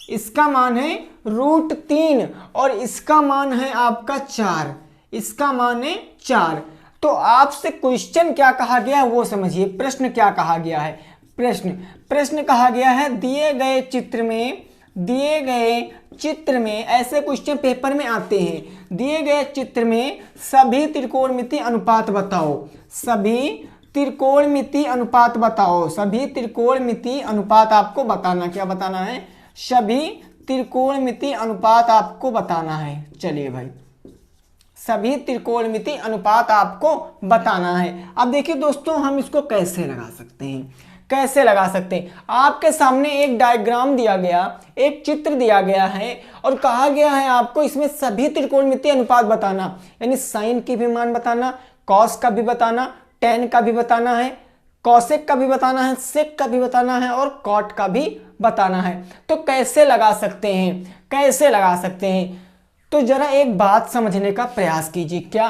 इसका मान है √3 और इसका मान है आपका 4, इसका मान है 4। तो आपसे क्वेश्चन क्या कहा गया है वो समझिए, प्रश्न क्या कहा गया है। प्रश्न कहा गया है दिए गए चित्र में ऐसे क्वेश्चन पेपर में आते हैं। दिए गए चित्र में सभी त्रिकोणमितीय अनुपात बताओ, सभी त्रिकोणमितीय अनुपात बताओ, सभी त्रिकोणमितीय अनुपात आपको बताना, क्या बताना है, सभी त्रिकोणमितीय अनुपात आपको बताना है। चलिए भाई, सभी त्रिकोणमितीय अनुपात आपको बताना है। अब देखिए दोस्तों हम इसको कैसे लगा सकते हैं, कैसे लगा सकते हैं। आपके सामने एक डायग्राम दिया गया, एक चित्र दिया गया है और कहा गया है आपको इसमें सभी त्रिकोणमितीय अनुपात बताना, यानी साइन की भी मान बताना, कॉस का भी बताना, टेन का भी बताना है, कॉसेक का भी बताना है, सेक का भी बताना है और कॉट का भी बताना है। तो कैसे लगा सकते हैं, कैसे लगा सकते हैं, तो जरा एक बात समझने का प्रयास कीजिए, क्या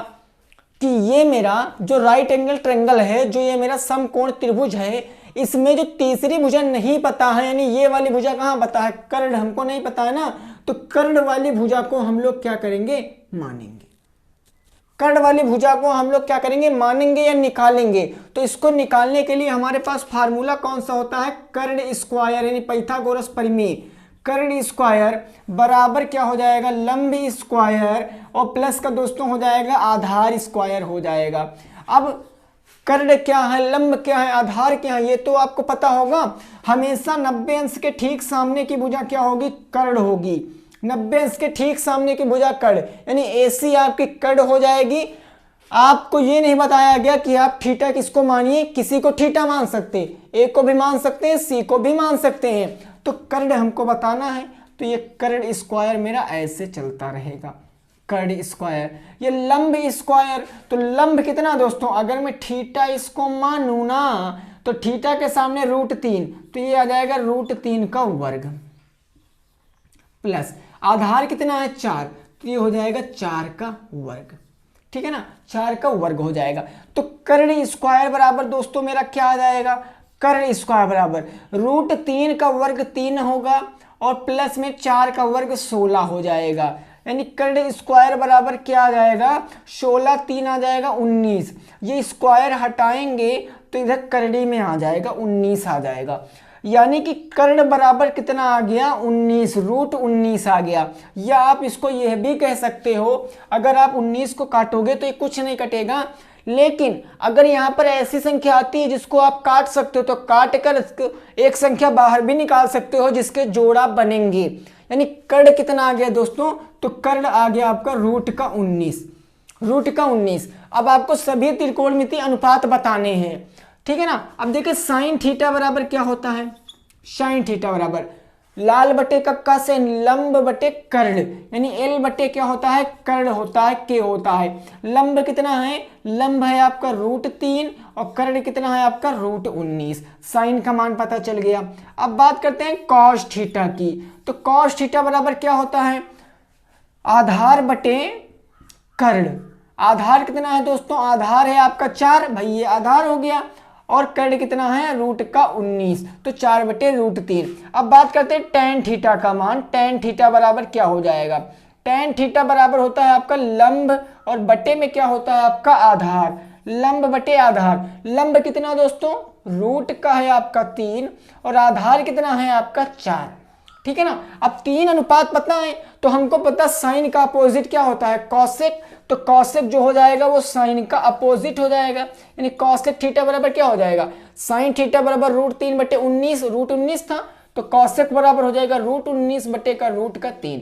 कि ये मेरा जो राइट एंगल ट्रायंगल है, जो ये मेरा समकोण त्रिभुज है, इसमें जो तीसरी भुजा नहीं पता है, यानी ये वाली भुजा कहाँ पता है, कर्ण हमको नहीं पता है ना, तो कर्ण वाली भुजा को हम लोग क्या करेंगे, मानेंगे। कर्ण वाली भुजा को हम लोग क्या करेंगे, मानेंगे या निकालेंगे। तो इसको निकालने के लिए हमारे पास फार्मूला कौन सा होता है, कर्ण स्क्वायर, यानी पाइथागोरस प्रमेय। कर्ण स्क्वायर बराबर क्या हो जाएगा, लंब स्क्वायर और प्लस का दोस्तों हो जाएगा आधार स्क्वायर हो जाएगा। अब कर्ण क्या है, लंब क्या है, आधार क्या है, ये तो आपको पता होगा। हमेशा 90 अंश के ठीक सामने की भुजा क्या होगी, कर्ण होगी। 90 अंश के ठीक सामने की भुजा कर्ण, यानी AC आपकी कर्ण हो जाएगी। आपको ये नहीं बताया गया कि आप थीटा किसको मानिए, किसी को थीटा मान सकते, A को भी मान सकते हैं, C को भी मान सकते हैं। तो कर्ण हमको बताना है, तो ये कर्ण स्क्वायर मेरा ऐसे चलता रहेगा, कर्ण स्क्वायर। ये लंब स्क्वायर, तो लंब कितना दोस्तों, अगर मैं थीटा इसको मानूं ना, तो थीटा के सामने √3, तो ये आ जाएगा √3 का वर्ग प्लस आधार कितना है 4, तो ये हो जाएगा 4 का वर्ग। ठीक है ना, 4 का वर्ग हो जाएगा। तो कर्ण स्क्वायर बराबर दोस्तों मेरा क्या आ जाएगा, कर्ण स्क्वायर बराबर √3 का वर्ग 3 होगा और प्लस में 4 का वर्ग 16 हो जाएगा। यानी कर्ण स्क्वायर बराबर क्या आ जाएगा, 16 3 आ जाएगा 19। ये स्क्वायर हटाएंगे तो इधर करड़ी में आ जाएगा 19 आ जाएगा। यानी कि कर्ण बराबर कितना आ गया, 19, √19 आ गया। या आप इसको यह भी कह सकते हो, अगर आप 19 को काटोगे तो ये कुछ नहीं कटेगा, लेकिन अगर यहाँ पर ऐसी संख्या आती है जिसको आप काट सकते हो, तो काट कर एक संख्या बाहर भी निकाल सकते हो जिसके जोड़ा बनेंगे। यानी कर्ण कितना आ गया दोस्तों, तो कर्ण आ गया आपका √19। अब आपको सभी त्रिकोणमितीय अनुपात बताने हैं, ठीक है ना। अब देखिए साइन थीटा बराबर क्या होता है, साइन थीटा बराबर लाल बटे कक्का से लंब बटे कर्ण, यानी L बटे क्या होता है, कर्ण होता है, K होता है। लंब कितना है, लंब है आपका √3 और कर्ण कितना है आपका √19। साइन का मान पता चल गया। अब बात करते हैं कॉस थीटा की, तो कॉस थीटा बराबर क्या होता है, आधार बटे कर्ण। आधार कितना है दोस्तों, आधार है आपका 4, भाई ये आधार हो गया, और कर्ण कितना है √19, तो 4 बटे √3। अब बात करते हैं tan थीटा का मान। tan थीटा बराबर क्या हो जाएगा, tan थीटा बराबर होता है आपका लंब और बटे में क्या होता है आपका आधार, लंब बटे आधार। लंब कितना दोस्तों, रूट का है आपका 3 और आधार कितना है आपका 4। ठीक है ना। अब 3 अनुपात पता है तो हमको पता साइन का अपोजिट क्या होता है, कॉसेक। तो कॉसेक जो हो जाएगा वो साइन का अपोजिट हो जाएगा, यानी कॉसेक थीटा बराबर क्या हो जाएगा, साइन थीटा बराबर √3 बटे 19, √19 था तो कॉसेक बराबर हो जाएगा √19 बटे का √3।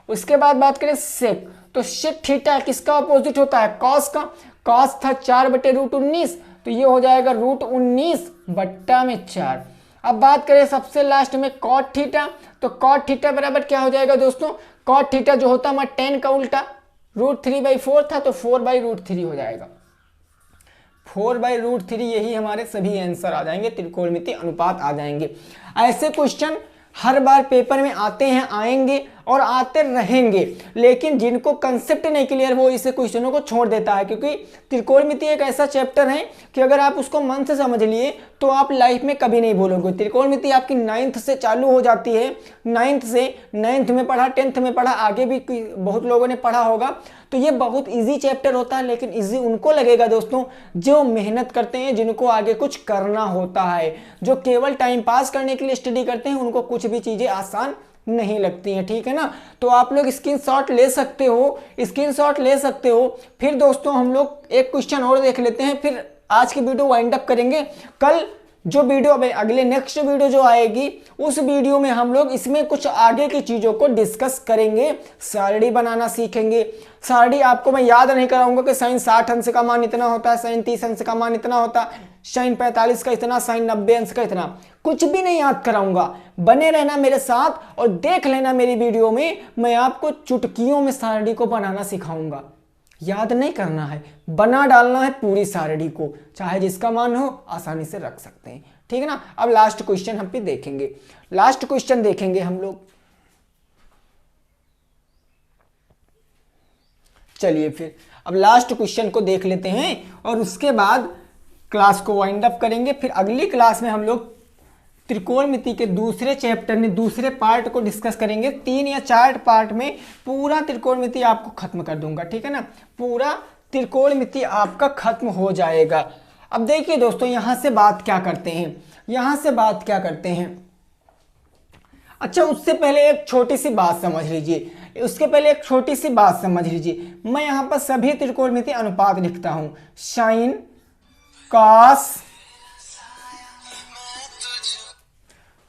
उसके बाद बात करें सेक, तो सेक थीटा किसका अपोजिट होता है, कॉस का। कॉस था 4 बटे √19 तो ये हो जाएगा √19 बट्टा में 4। अब बात करें सबसे लास्ट में कॉट थीटा, तो कॉट थीटा बराबर क्या हो जाएगा दोस्तों, कॉट थीटा जो होता है 10 का उल्टा, √3/4 था तो 4/√3 हो जाएगा। 4/√3 यही हमारे सभी आंसर आ जाएंगे, त्रिकोणमितीय अनुपात आ जाएंगे। ऐसे क्वेश्चन हर बार पेपर में आते हैं, आएंगे और आते रहेंगे, लेकिन जिनको कंसेप्ट नहीं क्लियर वो इस क्वेश्चनों को छोड़ देता है, क्योंकि त्रिकोणमिति एक ऐसा चैप्टर है कि अगर आप उसको मन से समझ लिए तो आप लाइफ में कभी नहीं भूलोगे। त्रिकोणमिति आपकी 9th से चालू हो जाती है, 9th में पढ़ा, 10th में पढ़ा, आगे भी बहुत लोगों ने पढ़ा होगा। तो ये बहुत इजी चैप्टर होता है, लेकिन इजी उनको लगेगा दोस्तों जो मेहनत करते हैं, जिनको आगे कुछ करना होता है। जो केवल टाइम पास करने के लिए स्टडी करते हैं उनको कुछ भी चीजें आसान नहीं लगती हैं, ठीक है ना। तो आप लोग स्क्रीनशॉट ले सकते हो, स्क्रीनशॉट ले सकते हो। फिर दोस्तों हम लोग एक क्वेश्चन और देख लेते हैं, फिर आज की वीडियो वाइंड अप करेंगे। कल जो वीडियो अगले नेक्स्ट वीडियो जो आएगी उस वीडियो में हम लोग इसमें कुछ आगे की चीजों को डिस्कस करेंगे, सारणी बनाना सीखेंगे। सारणी आपको मैं याद नहीं कराऊंगा कि साइन 60 अंश का मान इतना होता है, साइन 30 अंश का मान इतना होता है, साइन 45 का इतना, साइन 90 अंश का इतना, कुछ भी नहीं याद कराऊंगा। बने रहना मेरे साथ और देख लेना मेरी वीडियो में, मैं आपको चुटकियों में सारणी को बनाना सिखाऊंगा। याद नहीं करना है, बना डालना है पूरी सारणी को, चाहे जिसका मान हो आसानी से रख सकते हैं, ठीक है ना। अब लास्ट क्वेश्चन हम पे देखेंगे, लास्ट क्वेश्चन देखेंगे हम लोग। चलिए फिर अब लास्ट क्वेश्चन को देख लेते हैं और उसके बाद क्लास को वाइंड अप करेंगे। फिर अगली क्लास में हम लोग त्रिकोणमिति के दूसरे चैप्टर में दूसरे पार्ट को डिस्कस करेंगे। 3 या 4 पार्ट में पूरा त्रिकोणमिति आपको खत्म कर दूंगा, ठीक है ना। पूरा त्रिकोणमिति आपका खत्म हो जाएगा। अब देखिए दोस्तों यहां से बात क्या करते हैं, यहां से बात क्या करते हैं। अच्छा उससे पहले एक छोटी सी बात समझ लीजिए, उसके पहले एक छोटी सी बात समझ लीजिए। मैं यहां पर सभी त्रिकोणमिति अनुपात लिखता हूं, साइन, कॉस,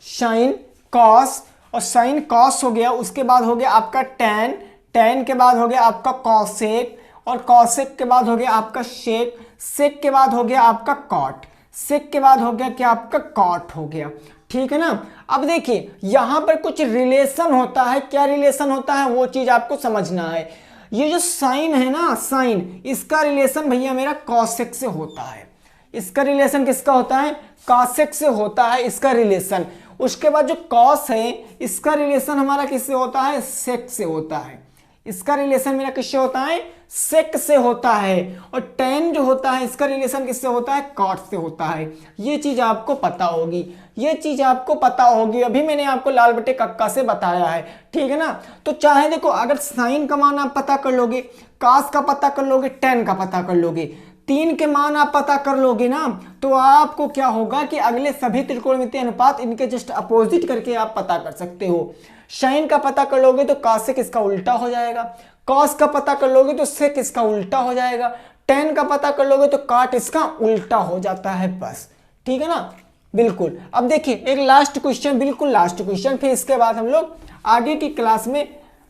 साइन, कॉस, और साइन कॉस हो गया, उसके बाद हो गया आपका टैन, टैन के बाद हो गया आपका कॉसेक, और कॉसेक के बाद हो गया आपका सेक, सेक के बाद हो गया आपका कॉट, सेक के बाद हो गया क्या आपका कॉट हो गया, ठीक है ना। अब देखिए यहां पर कुछ रिलेशन होता है, क्या रिलेशन होता है वो चीज आपको समझना है। ये जो साइन है ना, साइन, इसका रिलेशन भैया मेरा कॉसेक से होता है। इसका रिलेशन किसका होता है, कॉसेक से होता है इसका रिलेशन। उसके बाद जो कॉस है इसका रिलेशन हमारा किससे होता है, सेक से होता है। इसका रिलेशन मेरा किससे होता है, सेक से होता है। और टेन जो होता है इसका रिलेशन किससे होता है, कॉट से होता है। ये चीज आपको पता होगी, ये चीज आपको पता होगी, अभी मैंने आपको लाल बटे कक्का से बताया है, ठीक है ना। तो चाहे देखो अगर साइन का मान आप पता कर लोगे, कॉस का पता कर लोगे, टेन का पता कर लोगे, 3 के मान आप पता कर लोगे ना, तो आपको क्या होगा कि अगले सभी त्रिकोणमितीय अनुपात इनके जस्ट अपोजिट करके आप पता कर सकते हो। साइन का पता कर लोगे तो कॉसेक इसका उल्टा हो जाएगा, कॉस का पता कर लोगे तो सेक इसका उल्टा हो जाएगा, टेन का पता कर लोगे तो कॉट इसका उल्टा हो जाता है, बस, ठीक है ना, बिल्कुल। अब देखिए एक लास्ट क्वेश्चन, बिल्कुल लास्ट क्वेश्चन, फिर इसके बाद हम लोग आगे की क्लास में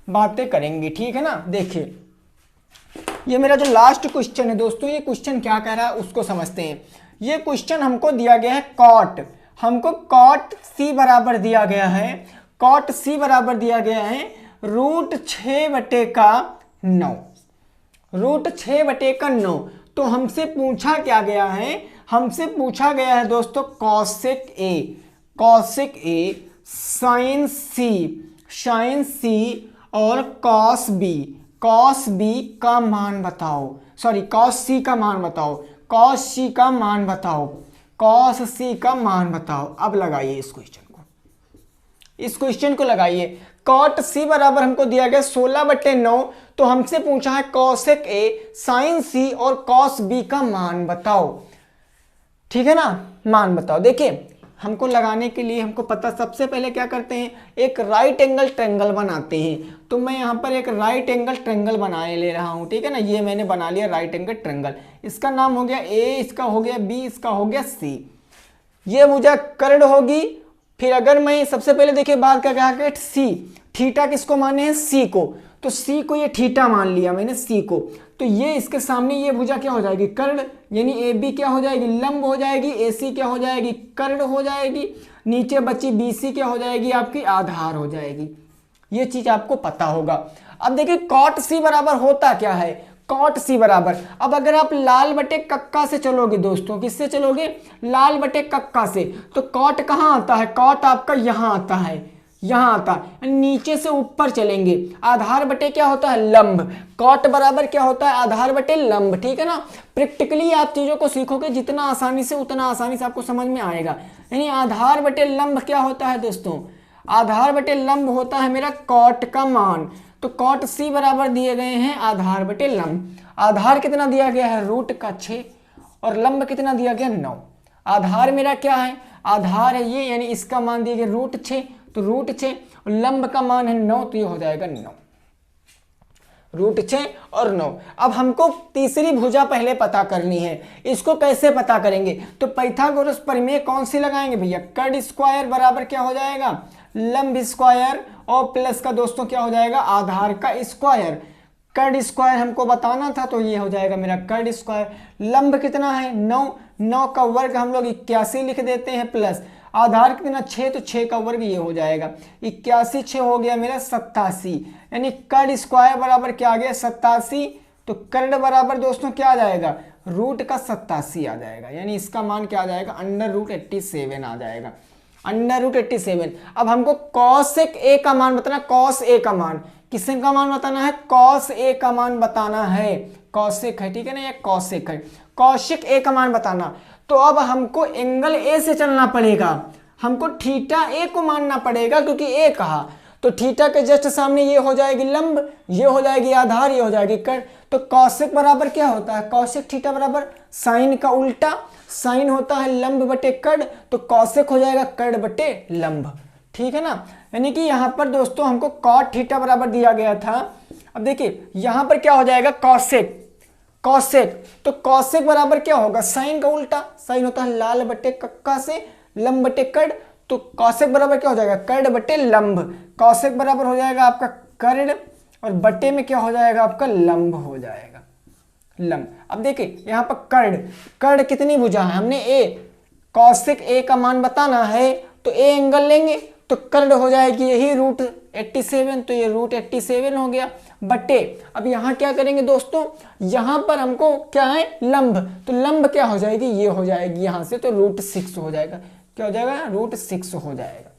बातें करेंगे, ठीक है ना। देखिए ये मेरा जो लास्ट क्वेश्चन है दोस्तों, ये क्वेश्चन क्या कह रहा है उसको समझते हैं। ये क्वेश्चन हमको दिया गया है कॉट, हमको कॉट सी बराबर दिया गया है, कॉट सी बराबर दिया गया है √6/9, √6/9। तो हमसे पूछा क्या गया है, हमसे पूछा गया है दोस्तों cosec A, cosec A, sine C, sine C और कॉस बी, कॉस बी का मान बताओ, सॉरी कॉस सी का मान बताओ, कॉस सी का मान बताओ, कॉस सी का मान बताओ। अब लगाइए इस क्वेश्चन को, इस क्वेश्चन को लगाइए। कॉट सी बराबर हमको दिया गया 16/9। तो हमसे पूछा है कॉसेक ए साइन सी और कॉस बी का मान बताओ। ठीक है ना, मान बताओ। देखिए हमको लगाने के लिए हमको पता, सबसे पहले क्या करते हैं, एक राइट एंगल ट्रायंगल बनाते हैं। तो मैं यहाँ पर एक राइट एंगल ट्रायंगल बनाए ले रहा हूँ। ठीक है ना, ये मैंने बना लिया राइट एंगल ट्रायंगल। इसका नाम हो गया ए, इसका हो गया बी, इसका हो गया सी। ये भुजा कर्ड होगी। फिर अगर मैं सबसे पहले देखिए बात का क्या सी, थीटा किसको माने हैं, सी को। तो सी को ये थीटा मान लिया मैंने, सी को। तो ये इसके सामने ये भुजा क्या हो जाएगी, कर्ड, यानी ए बी क्या हो जाएगी, लंब हो जाएगी। ए सी क्या हो जाएगी, कर्ड हो जाएगी। नीचे बची बी सी क्या हो जाएगी, आपकी आधार हो जाएगी। ये चीज आपको पता होगा। अब देखिए कॉट सी बराबर होता क्या है, कॉट सी बराबर, अब अगर आप लाल बटे कक्का से चलोगे दोस्तों, किससे चलोगे, लाल बटे कक्का से, तो कॉट कहाँ आता है, कॉट आपका यहाँ आता है, यहाँ आता है। नीचे से ऊपर चलेंगे, आधार बटे क्या होता है, लंब। कॉट बराबर क्या होता है, आधार बटे लंब। ठीक है ना, प्रैक्टिकली आप चीजों को सीखोगे जितना आसानी से उतना आसानी से आपको समझ में आएगा। यानी आधार बटे लंब क्या होता है दोस्तों, आधार बटे लंब होता है मेरा कॉट का मान। तो कॉट सी बराबर दिए गए हैं आधार बटे लंब। आधार कितना दिया गया है, रूट का 6 और लंब कितना दिया गया 9। आधार मेरा क्या है, आधार है ये, यानी इसका मान दिया गया रूट 6, तो रूट 6 और लंब का मान है 9, तो ये हो जाएगा 9, रूट 6 और 9। अब हमको तीसरी भुजा पहले पता करनी है। इसको कैसे पता करेंगे, तो पाइथागोरस प्रमेय कौन सी लगाएंगे भैया, कर्ड स्क्वायर बराबर क्या हो जाएगा, लंब स्क्वायर, और प्लस का दोस्तों क्या हो जाएगा, आधार का स्क्वायर। कर्ड स्क्वायर हमको बताना था, तो ये हो जाएगा मेरा कर्ड स्क्वायर। लंब कितना है 9, 9 का वर्ग हम लोग 81 लिख देते हैं, प्लस आधार कितना 6, तो 6 का वर्ग ये हो जाएगा 81, 6 हो गया मेरा 87। यानी कर्ड स्क्वायर बराबर क्या आ गया 87। तो कर्ड बराबर दोस्तों क्या आ जाएगा, रूट का 87 आ जाएगा। यानी इसका मान क्या आ जाएगा, √87 आ जाएगा, √87। अब हमको कॉसेक ए का मान बताना, कॉस ए का मान, किसका का मान बताना है, कॉस ए का मान बताना है। कॉसेक है, ठीक है ना, ये कॉसेक है, कॉसेक ए का मान बताना। तो अब हमको एंगल ए से चलना पड़ेगा, हमको थीटा ए को मानना पड़ेगा, क्योंकि ए कहा तो थीटा के जस्ट सामने ये हो जाएगी लंब, ये हो जाएगी आधार, ये हो जाएगी कर्ड। तो कॉसेक बराबर क्या होता है, कॉसेक थीटा बराबर साइन का उल्टा, साइन होता है लंब बटे कर्ड, तो कॉसेक हो जाएगा कर्ड बटे लंब। ठीक है ना, यानी कि यहाँ पर दोस्तों हमको कॉट थीटा बराबर दिया गया था। अब देखिए यहाँ पर क्या हो जाएगा, कॉसेक, कॉसेक, तो कॉसेक बराबर क्या होगा, साइन का उल्टा, साइन होता है लाल बटे कक्का से लंब बटे कर्ड, तो कॉसेक बराबर क्या हो जाएगा, कर्ड बटे लंब। कॉसेक बराबर हो जाएगा आपका कर्ड, और बटे में क्या हो जाएगा आपका लंब हो जाएगा, लंब। अब देखिए यहाँ पर कर्ड, कर्ड कितनी भुजा है, हमने ए, कॉसेक ए का मान बताना है, तो ए एंगल लेंगे, तो कर्ड हो जाएगी यही √87, तो ये √87 हो गया, बटे अब यहाँ क्या करेंगे दोस्तों, यहाँ पर हमको क्या है लंब, तो लंब क्या हो जाएगी, ये हो जाएगी यहाँ से, तो √6 हो जाएगा, क्या हो जाएगा, √6 हो जाएगा।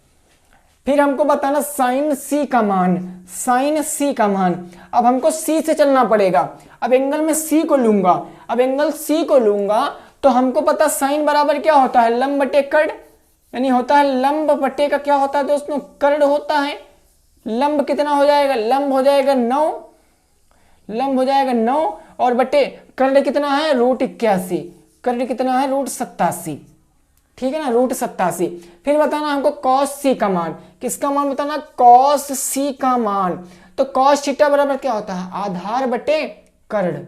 फिर हमको बताना साइन सी का मान, साइन सी का मान। अब हमको सी से चलना पड़ेगा, अब एंगल में सी को लूंगा, अब एंगल सी को लूंगा तो हमको पता साइन बराबर क्या होता है, लंब बटे कर्ड, यानी होता है लंब बटे का क्या होता है दोस्तों, कर्ड होता है। लंब कितना हो जाएगा, लंब हो जाएगा 9, लंब हो जाएगा 9, और बटे कर्ड कितना है √81, कर्ड कितना है √87, ठीक है ना, √87। फिर बताना हमको कॉस सी का मान, किसका मान बताना, कॉस सी का मान। तो कॉस थीटा बराबर क्या होता है, आधार बटे कर्ड,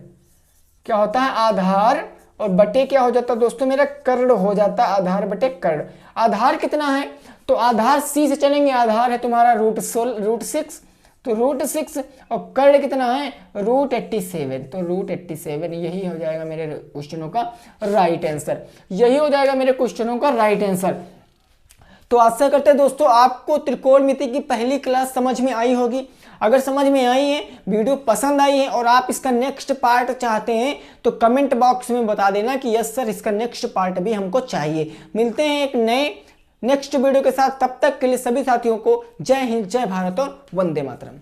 क्या होता है आधार, और बटे क्या हो जाता है दोस्तों मेरा कर्ड हो जाता है, आधार बटे कर्ड। आधार कितना है, तो आधार सी से चलेंगे, आधार है तुम्हारा √6, तो √6, और कर्ड कितना है √87, तो √87 यही हो जाएगा मेरे क्वेश्चनों का राइट आंसर, यही हो जाएगा मेरे क्वेश्चनों का राइट आंसर। तो आशा करते हैं दोस्तों आपको त्रिकोणमिति की पहली क्लास समझ में आई होगी। अगर समझ में आई है, वीडियो पसंद आई है और आप इसका नेक्स्ट पार्ट चाहते हैं, तो कमेंट बॉक्स में बता देना कि यस सर इसका नेक्स्ट पार्ट भी हमको चाहिए। मिलते हैं एक नए नेक्स्ट वीडियो के साथ, तब तक के लिए सभी साथियों को जय हिंद, जय भारत और वंदे मातरम।